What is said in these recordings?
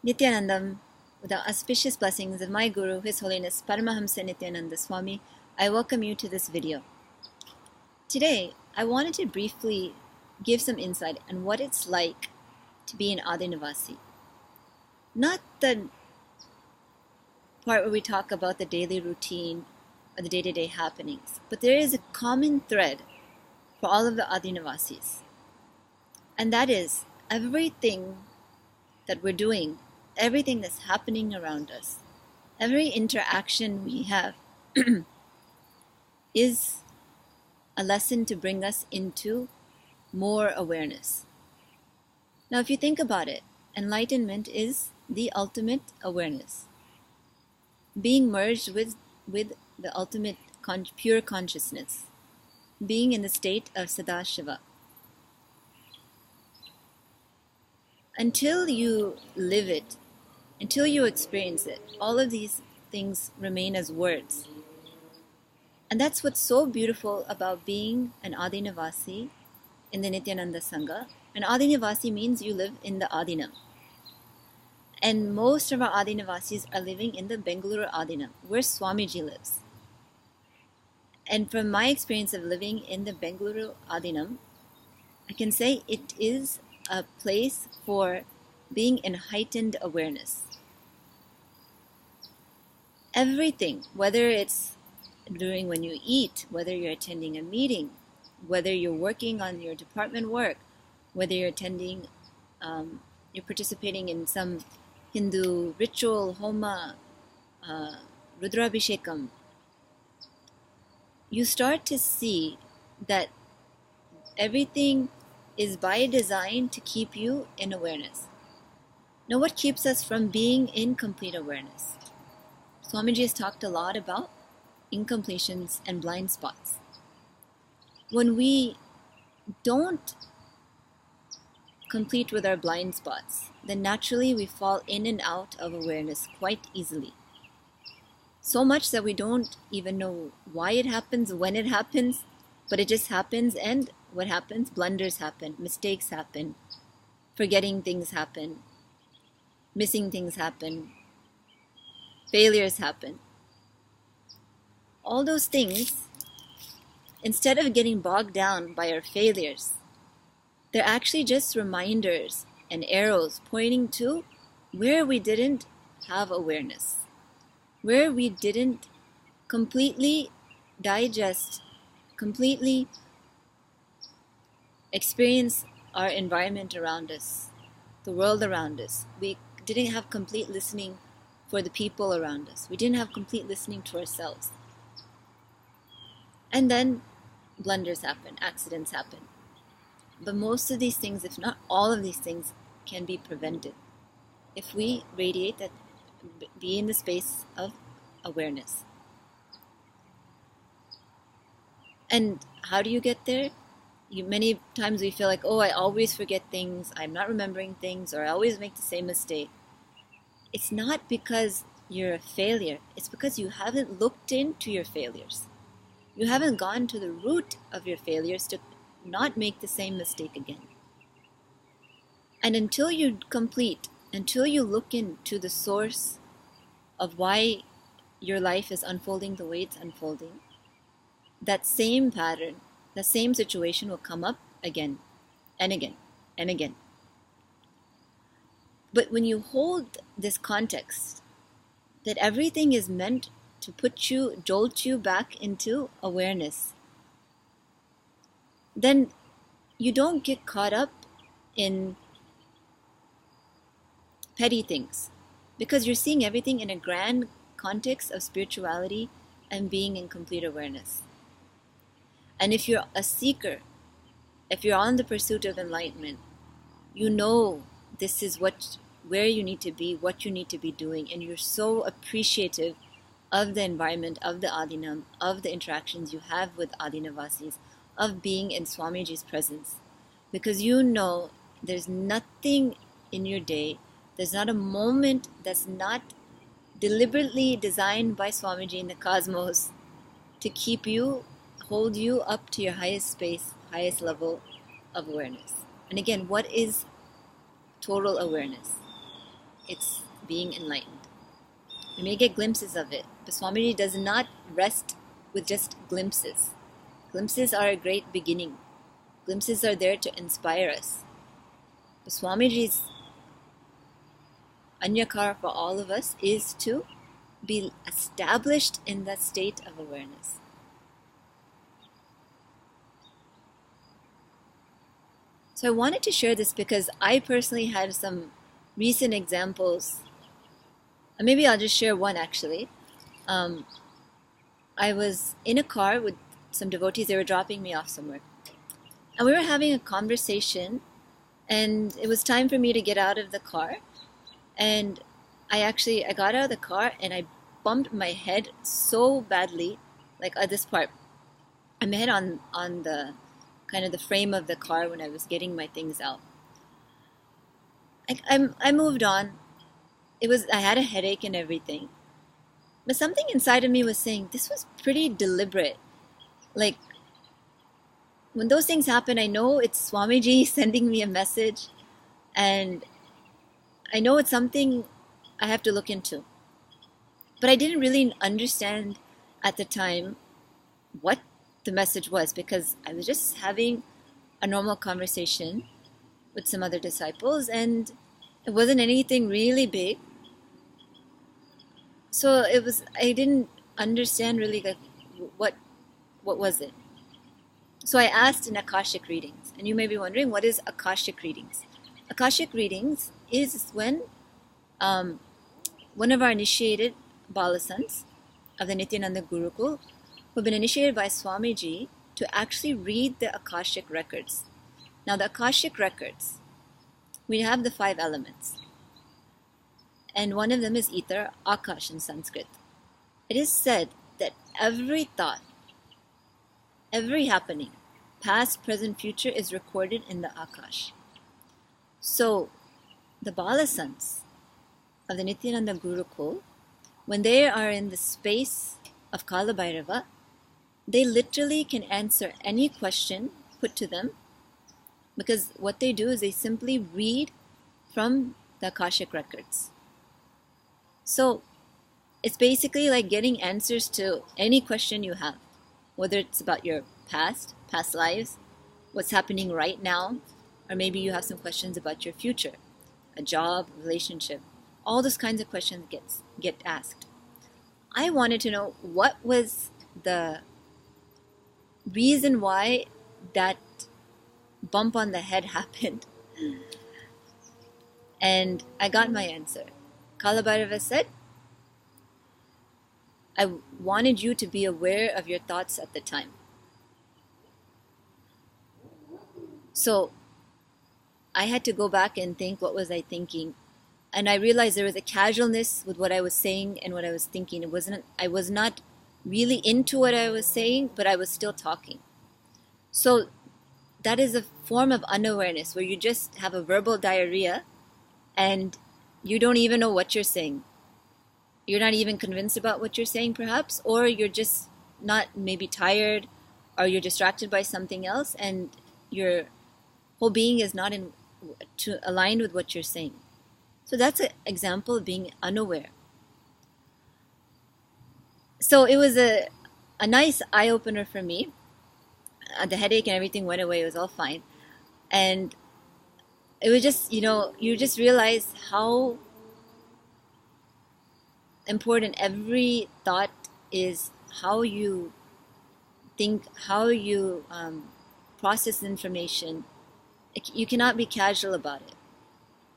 Nithyanandam, with the auspicious blessings of my Guru, His Holiness Paramahamsa Nithyananda Swami, I welcome you to this video. Today, I wanted to briefly give some insight on what it's like to be an Aadheenavasi. Not the part where we talk about the daily routine or the day-to-day happenings, but there is a common thread for all of the Aadheenavasis. And that is everything that we're doing, everything that's happening around us, every interaction we have is a lesson to bring us into more awareness. Now, if you think about it, enlightenment is the ultimate awareness. Being merged with the ultimate pure consciousness. Being in the state of Sadashiva. Until you live it, until you experience it, all of these things remain as words. And that's what's so beautiful about being an Aadheenvasi in the Nithyananda Sangha. An Aadheenvasi means you live in the Aadheenam. And most of our Aadheenvasis are living in the Bengaluru Aadheenam, where Swamiji lives. And from my experience of living in the Bengaluru Aadheenam, I can say it is a place for being in heightened awareness. Everything, whether it's during when you eat, whether you're attending a meeting, whether you're working on your department work, whether you're attending, you're participating in some Hindu ritual, homa, Rudrabhishekam, you start to see that everything is by design to keep you in awareness. Now, what keeps us from being in complete awareness? Swamiji has talked a lot about incompletions and blind spots. When we don't complete with our blind spots, then naturally we fall in and out of awareness quite easily. So much that we don't even know why it happens, when it happens, but it just happens, and what happens? Blunders happen, mistakes happen, forgetting things happen, missing things happen, failures happen. All those things, instead of getting bogged down by our failures, they're actually just reminders and arrows pointing to where we didn't have awareness, where we didn't completely digest, completely experience our environment around us, the world around us. We didn't have complete listening for the people around us. We didn't have complete listening to ourselves. And then blunders happen, accidents happen. But most of these things, if not all of these things, can be prevented if we radiate that, be in the space of awareness. And how do you get there? Many times we feel like, I always forget things, I'm not remembering things, or I always make the same mistake. It's not because you're a failure. It's because you haven't looked into your failures. You haven't gone to the root of your failures to not make the same mistake again. And until you look into the source of why your life is unfolding the way it's unfolding, that same pattern, the same situation will come up again and again and again. But when you hold this context, that everything is meant to jolt you back into awareness, then you don't get caught up in petty things, because you're seeing everything in a grand context of spirituality and being in complete awareness. And if you're a seeker, if you're on the pursuit of enlightenment, you know this is where you need to be, what you need to be doing, and you're so appreciative of the environment, of the Aadheenam, of the interactions you have with Aadheenavasis, of being in Swamiji's presence. Because you know there's nothing in your day, there's not a moment that's not deliberately designed by Swamiji in the cosmos to hold you up to your highest space, highest level of awareness. And again, what is total awareness? it's being enlightened. We may get glimpses of it, but Swamiji does not rest with just glimpses. Glimpses are a great beginning. Glimpses are there to inspire us. But Swamiji's anyakara for all of us is to be established in that state of awareness. So I wanted to share this because I personally had some recent examples. And maybe I'll just share one actually. I was in a car with some devotees. They were dropping me off somewhere. And we were having a conversation, and it was time for me to get out of the car. And I got out of the car and I bumped my head so badly, like at this part. I hit on the kind of the frame of the car when I was getting my things out. I moved on. I had a headache and everything. But something inside of me was saying, this was pretty deliberate. Like, when those things happen, I know it's Swamiji sending me a message, and I know it's something I have to look into. But I didn't really understand at the time what the message was, because I was just having a normal conversation with some other disciples, and it wasn't anything really big. So I didn't understand really like what was it. So I asked in Akashic readings, and you may be wondering, what is Akashic readings? Akashic readings is when one of our initiated Balasants of the Nithyananda Gurukul, who have been initiated by Swamiji, to actually read the Akashic Records. Now the Akashic Records, we have the 5 elements. And one of them is ether, Akash in Sanskrit. It is said that every thought, every happening, past, present, future, is recorded in the Akash. So the Balasants of the Nithyananda Gurukul, when they are in the space of Kala Bhairava, they literally can answer any question put to them, because what they do is they simply read from the Akashic Records. So it's basically like getting answers to any question you have, whether it's about your past lives, what's happening right now, or maybe you have some questions about your future, a job, relationship. All those kinds of questions get asked. I wanted to know what was the reason why that bump on the head happened. And I got my answer. Kala Bhairava said, I wanted you to be aware of your thoughts at the time. So I had to go back and think, what was I thinking? And I realized there was a casualness with what I was saying and what I was thinking. I was not really into what I was saying, but I was still talking. So that is a form of unawareness, where you just have a verbal diarrhea and you don't even know what you're saying. You're not even convinced about what you're saying, perhaps, or you're just not maybe tired, or you're distracted by something else, and your whole being is not aligned with what you're saying. So that's an example of being unaware. So it was a nice eye-opener for me. The headache and everything went away. It was all fine. And it was just, you just realize how important every thought is, how you think, how you process information. You cannot be casual about it.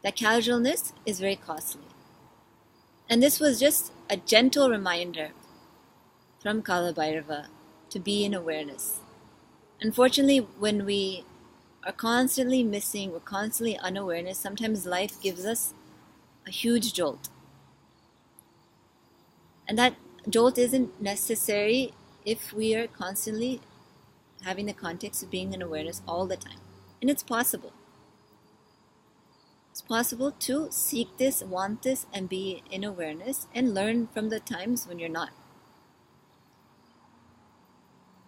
That casualness is very costly. And this was just a gentle reminder from Kala Bhairava to be in awareness. Unfortunately, when we are constantly missing, we're constantly unawareness, sometimes life gives us a huge jolt. And that jolt isn't necessary if we are constantly having the context of being in awareness all the time. And it's possible. It's possible to seek this, want this, and be in awareness and learn from the times when you're not.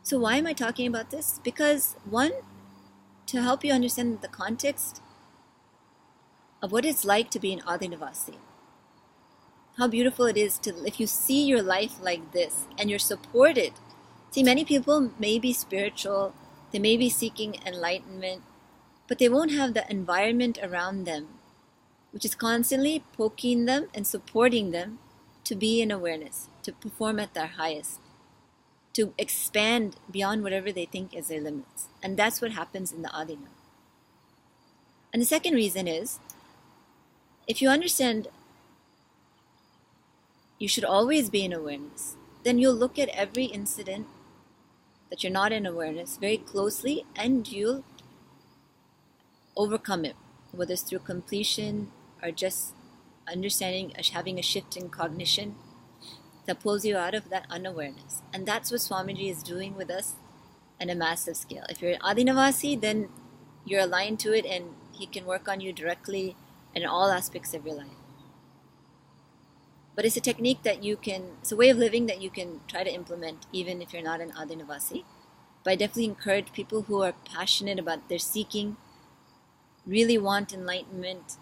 So why am I talking about this? Because one, to help you understand the context of what it's like to be an Aadheenavasi. How beautiful it is to, if you see your life like this and you're supported. See, many people may be spiritual, they may be seeking enlightenment, but they won't have the environment around them, which is constantly poking them and supporting them to be in awareness, to perform at their highest, to expand beyond whatever they think is their limits. And that's what happens in the Aadheenava. And the second reason is, if you understand you should always be in awareness, then you'll look at every incident that you're not in awareness very closely and you'll overcome it, whether it's through completion or just understanding, having a shift in cognition that pulls you out of that unawareness. And that's what Swamiji is doing with us on a massive scale. If you're Aadheenavasi, then you're aligned to it and he can work on you directly in all aspects of your life. But it's a technique that you can, it's a way of living that you can try to implement even if you're not an Aadheenavasi. But I definitely encourage people who are passionate about their seeking, really want enlightenment,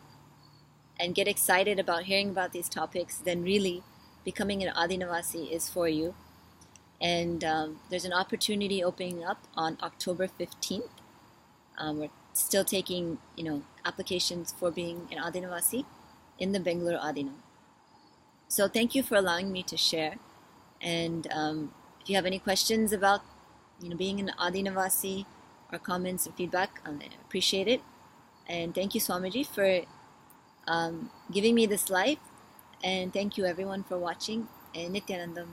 and get excited about hearing about these topics, then really becoming an Aadheenavasi is for you. And there's an opportunity opening up on October 15th. We're still taking, applications for being an Aadheenavasi in the Bangalore Aadheenam. So thank you for allowing me to share. And if you have any questions about, being an Aadheenavasi or comments or feedback, I appreciate it. And thank you, Swamiji, for giving me this life. And thank you, everyone, for watching. And Nithyanandam.